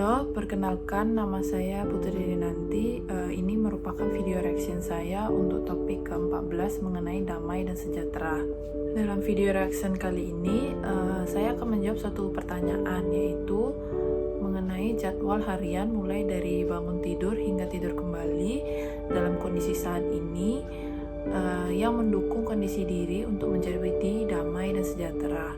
Halo, perkenalkan nama saya Putri Dinanti. Ini merupakan video reaction saya untuk topik ke-14 mengenai damai dan sejahtera. Dalam video reaction kali ini, saya akan menjawab satu pertanyaan, yaitu mengenai jadwal harian mulai dari bangun tidur hingga tidur kembali dalam kondisi saat ini yang mendukung kondisi diri untuk menjadi damai dan sejahtera.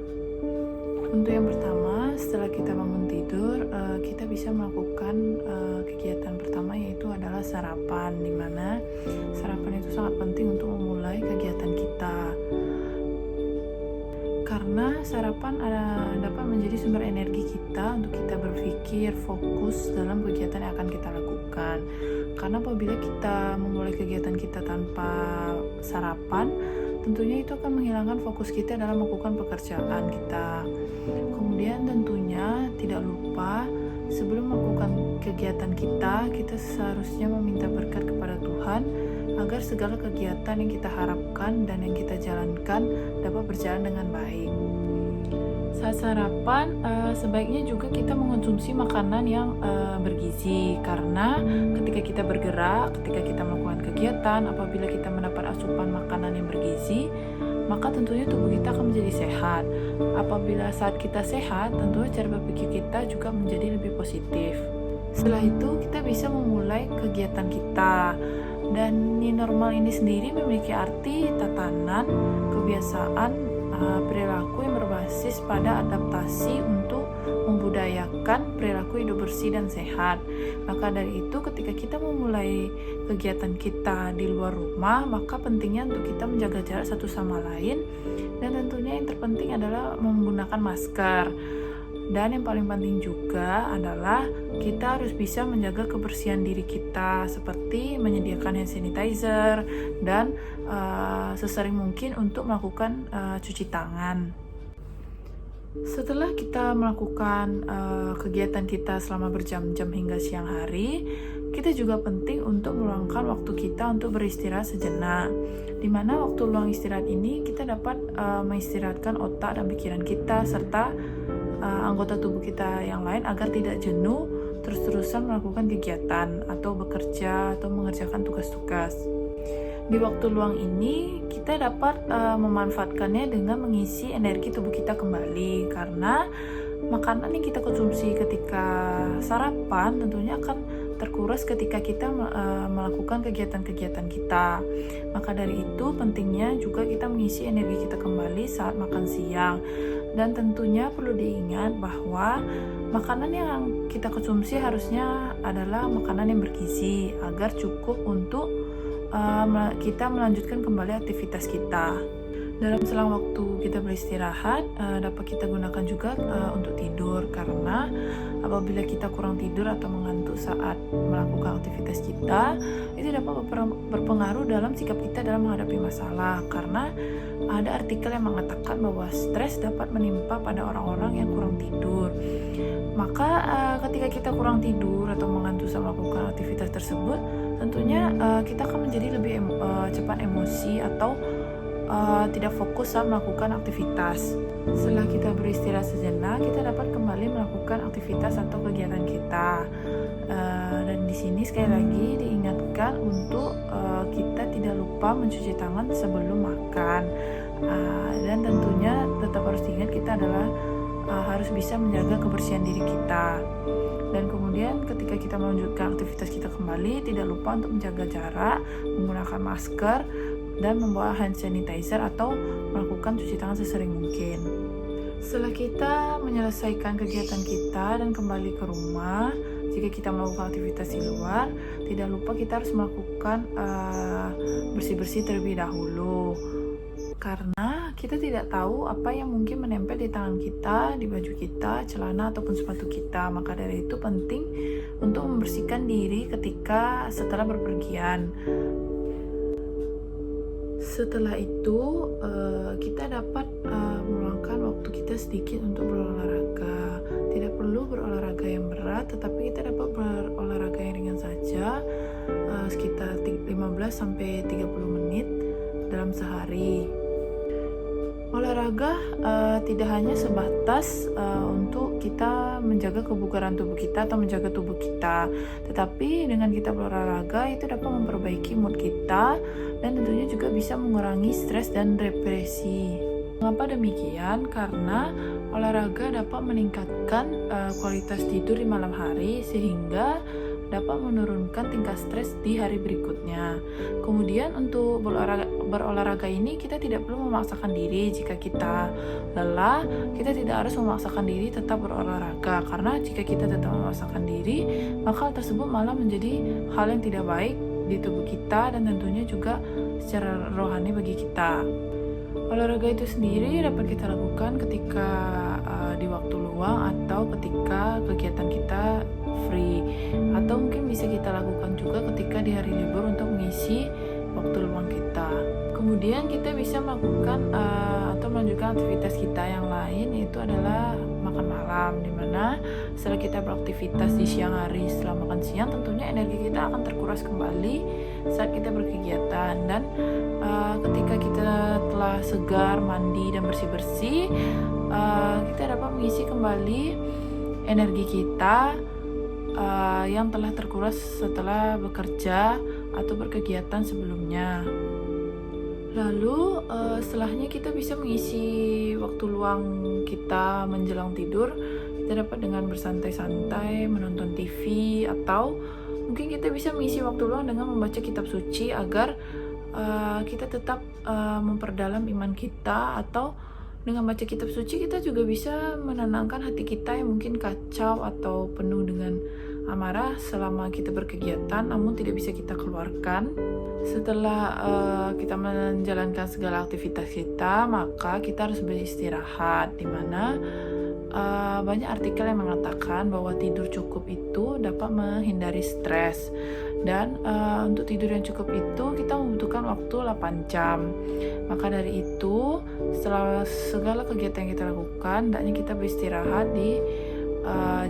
Untuk yang pertama, setelah kita bangun tidur, kita bisa melakukan kegiatan pertama, yaitu adalah sarapan, di mana sarapan itu sangat penting untuk memulai kegiatan kita. Karena sarapan dapat menjadi sumber energi kita untuk kita berpikir, fokus dalam kegiatan yang akan kita lakukan. Karena apabila kita memulai kegiatan kita tanpa sarapan, tentunya itu akan menghilangkan fokus kita dalam melakukan pekerjaan kita. Kemudian tentunya tidak lupa sebelum melakukan kegiatan kita seharusnya meminta berkat kepada Tuhan agar segala kegiatan yang kita harapkan dan yang kita jalankan dapat berjalan dengan baik. Saat sarapan, sebaiknya juga kita mengonsumsi makanan yang bergizi, karena ketika kita bergerak, ketika kita melakukan kegiatan, apabila kita mendapat asupan makanan yang bergizi, maka tentunya tubuh kita akan menjadi sehat. Apabila saat kita sehat, tentunya cara berpikir kita juga menjadi lebih positif. Setelah itu, kita bisa memulai kegiatan kita. Dan new normal ini sendiri memiliki arti tatanan, kebiasaan, perilaku yang berbasis pada adaptasi untuk membudayakan perilaku hidup bersih dan sehat. Maka dari itu, ketika kita memulai kegiatan kita di luar rumah, maka pentingnya untuk kita menjaga jarak satu sama lain, dan tentunya yang terpenting adalah menggunakan masker. Dan yang paling penting juga adalah kita harus bisa menjaga kebersihan diri kita, seperti menyediakan hand sanitizer dan sesering mungkin untuk melakukan cuci tangan. Setelah kita melakukan kegiatan kita selama berjam-jam hingga siang hari, kita juga penting untuk meluangkan waktu kita untuk beristirahat sejenak, di mana waktu luang istirahat ini kita dapat mengistirahatkan otak dan pikiran kita serta anggota tubuh kita yang lain agar tidak jenuh terus-terusan melakukan kegiatan atau bekerja atau mengerjakan tugas-tugas. Di waktu luang ini kita dapat memanfaatkannya dengan mengisi energi tubuh kita kembali, karena makanan yang kita konsumsi ketika sarapan tentunya akan terkuras ketika kita melakukan kegiatan-kegiatan kita. Maka dari itu pentingnya juga kita mengisi energi kita kembali saat makan siang. Dan tentunya perlu diingat bahwa makanan yang kita konsumsi harusnya adalah makanan yang bergizi agar cukup untuk kita melanjutkan kembali aktivitas kita. Dalam selang waktu kita beristirahat, dapat kita gunakan juga untuk tidur, karena apabila kita kurang tidur atau mengantuk saat melakukan aktivitas kita, itu dapat berpengaruh dalam sikap kita dalam menghadapi masalah, karena ada artikel yang mengatakan bahwa stres dapat menimpa pada orang-orang yang kurang tidur. Maka ketika kita kurang tidur atau mengantuk saat melakukan aktivitas tersebut, tentunya kita akan menjadi lebih cepat emosi atau tidak fokus saat melakukan aktivitas. Setelah kita beristirahat sejenak, kita dapat kembali melakukan aktivitas atau kegiatan kita. Dan di sini sekali lagi diingatkan untuk kita tidak lupa mencuci tangan sebelum makan. Dan tentunya tetap harus diingat kita adalah harus bisa menjaga kebersihan diri kita. Dan kemudian ketika kita melanjutkan aktivitas kita kembali, tidak lupa untuk menjaga jarak, menggunakan masker, dan membawa hand sanitizer atau melakukan cuci tangan sesering mungkin. Setelah kita menyelesaikan kegiatan kita dan kembali ke rumah, jika kita melakukan aktivitas di luar, tidak lupa kita harus melakukan bersih-bersih terlebih dahulu. Karena kita tidak tahu apa yang mungkin menempel di tangan kita, di baju kita, celana ataupun sepatu kita. Maka dari itu penting untuk membersihkan diri ketika setelah berpergian. Setelah itu kita dapat meluangkan waktu kita sedikit untuk berolahraga. Tidak perlu berolahraga yang berat, tetapi kita dapat berolahraga yang ringan saja, sekitar 15-30 menit dalam sehari. Olahraga Olahraga tidak hanya sebatas untuk kita menjaga kebugaran tubuh kita atau menjaga tubuh kita, tetapi dengan kita berolahraga itu dapat memperbaiki mood kita dan tentunya juga bisa mengurangi stres dan depresi. Mengapa demikian? Karena olahraga dapat meningkatkan kualitas tidur di malam hari sehingga dapat menurunkan tingkat stres di hari berikutnya. Kemudian untuk berolahraga ini kita tidak perlu memaksakan diri. Jika kita lelah, kita tidak harus memaksakan diri tetap berolahraga, karena jika kita tetap memaksakan diri, maka hal tersebut malah menjadi hal yang tidak baik di tubuh kita dan tentunya juga secara rohani bagi kita. Olahraga itu sendiri dapat kita lakukan ketika di waktu luang atau ketika kegiatan kita free, atau mungkin bisa kita lakukan juga ketika di hari libur untuk mengisi waktu luang kita. Kemudian kita bisa melakukan atau melanjutkan aktivitas kita yang lain, yaitu adalah makan malam, dimana setelah kita beraktivitas di siang hari, setelah makan siang tentunya energi kita akan terkuras kembali saat kita berkegiatan, dan ketika kita telah segar, mandi dan bersih-bersih, kita dapat mengisi kembali energi kita yang telah terkuras setelah bekerja atau berkegiatan sebelumnya. Lalu setelahnya kita bisa mengisi waktu luang kita menjelang tidur. Kita dapat dengan bersantai-santai, menonton TV, atau mungkin kita bisa mengisi waktu luang dengan membaca kitab suci agar kita tetap memperdalam iman kita, atau dengan baca kitab suci kita juga bisa menenangkan hati kita yang mungkin kacau atau penuh dengan amarah selama kita berkegiatan namun tidak bisa kita keluarkan. Setelah kita menjalankan segala aktivitas kita, maka kita harus beristirahat, dimana banyak artikel yang mengatakan bahwa tidur cukup itu dapat menghindari stres, dan untuk tidur yang cukup itu kita membutuhkan waktu 8 jam. Maka dari itu, setelah segala kegiatan yang kita lakukan, hendaknya kita beristirahat di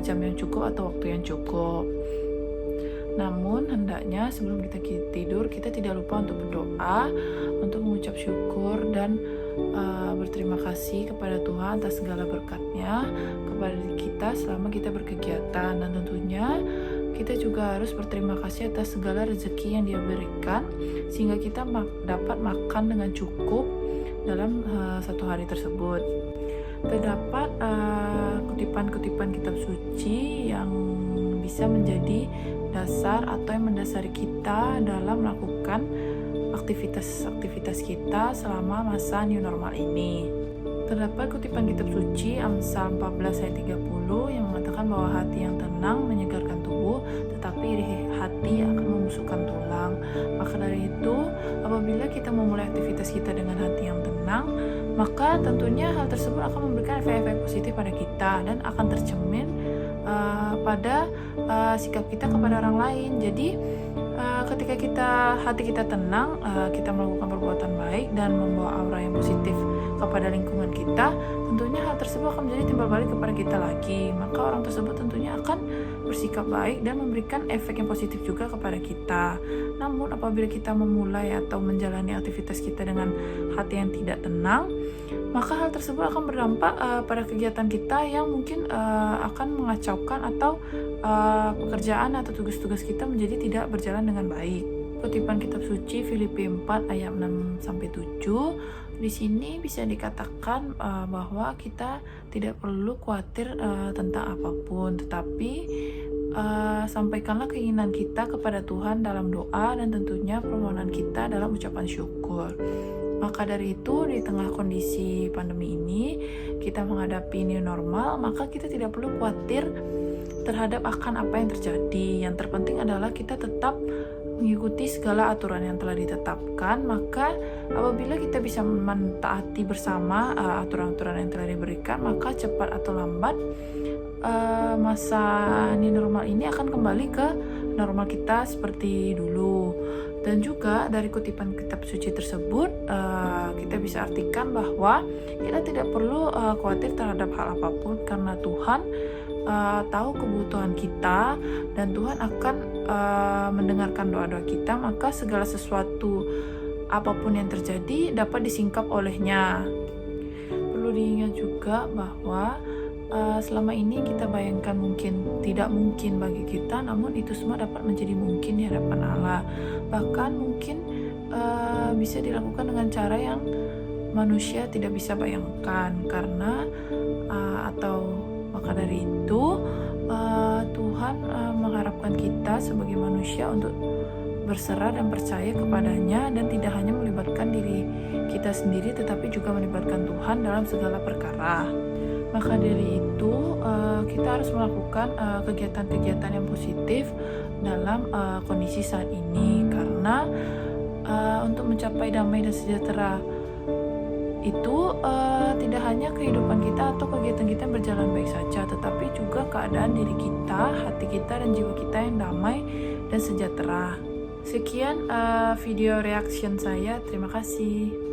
jam yang cukup atau waktu yang cukup. Namun hendaknya sebelum kita tidur, kita tidak lupa untuk berdoa, untuk mengucap syukur dan berterima kasih kepada Tuhan atas segala berkat-Nya kepada kita selama kita berkegiatan, dan tentunya kita juga harus berterima kasih atas segala rezeki yang Dia berikan sehingga kita dapat makan dengan cukup dalam satu hari tersebut. Terdapat kutipan-kutipan kitab suci yang bisa menjadi dasar atau yang mendasari kita dalam melakukan aktivitas kita selama masa new normal ini. Terdapat kutipan kitab suci Amsal 14 ayat 30 yang mengatakan bahwa hati yang tenang menyegarkan tubuh, tetapi iri hati akan membusukkan tulang. Maka dari itu, apabila kita memulai aktivitas kita dengan hati yang tenang, maka tentunya hal tersebut akan memberikan efek-efek positif pada kita dan akan tercermin pada sikap kita kepada orang lain. Jadi ketika hati kita tenang, kita melakukan perbuatan baik dan membawa aura yang positif kepada lingkungan kita, tentunya hal tersebut akan menjadi timbal balik kepada kita lagi. Maka orang tersebut tentunya akan bersikap baik dan memberikan efek yang positif juga kepada kita. Namun apabila kita memulai atau menjalani aktivitas kita dengan hati yang tidak tenang, maka hal tersebut akan berdampak pada kegiatan kita yang mungkin akan mengacaukan atau pekerjaan atau tugas-tugas kita menjadi tidak berjalan dengan baik. Kutipan kitab suci Filipi 4 ayat 6-7, di sini bisa dikatakan bahwa kita tidak perlu khawatir tentang apapun, tetapi sampaikanlah keinginan kita kepada Tuhan dalam doa dan tentunya permohonan kita dalam ucapan syukur. Maka dari itu, di tengah kondisi pandemi ini, kita menghadapi new normal, maka kita tidak perlu khawatir terhadap akan apa yang terjadi. Yang terpenting adalah kita tetap mengikuti segala aturan yang telah ditetapkan. Maka apabila kita bisa mentaati bersama aturan-aturan yang telah diberikan, maka cepat atau lambat masa new normal ini akan kembali ke normal kita seperti dulu. Dan juga dari kutipan kitab suci tersebut kita bisa artikan bahwa kita tidak perlu khawatir terhadap hal apapun, karena Tuhan tahu kebutuhan kita dan Tuhan akan mendengarkan doa-doa kita. Maka segala sesuatu apapun yang terjadi dapat disingkap olehnya. juga bahwa selama ini kita bayangkan mungkin tidak mungkin bagi kita, namun itu semua dapat menjadi mungkin di hadapan Allah. Bahkan mungkin bisa dilakukan dengan cara yang manusia tidak bisa bayangkan, karena atau maka dari itu Tuhan mengharapkan kita sebagai manusia untuk berserah dan percaya kepadanya, dan tidak hanya melibatkan diri kita sendiri tetapi juga melibatkan Tuhan dalam segala perkara. Maka dari itu kita harus melakukan kegiatan-kegiatan yang positif dalam kondisi saat ini, karena untuk mencapai damai dan sejahtera itu tidak hanya kehidupan kita atau kegiatan kita yang berjalan baik saja, tetapi juga keadaan diri kita, hati kita, dan jiwa kita yang damai dan sejahtera. Sekian video reaction saya, terima kasih.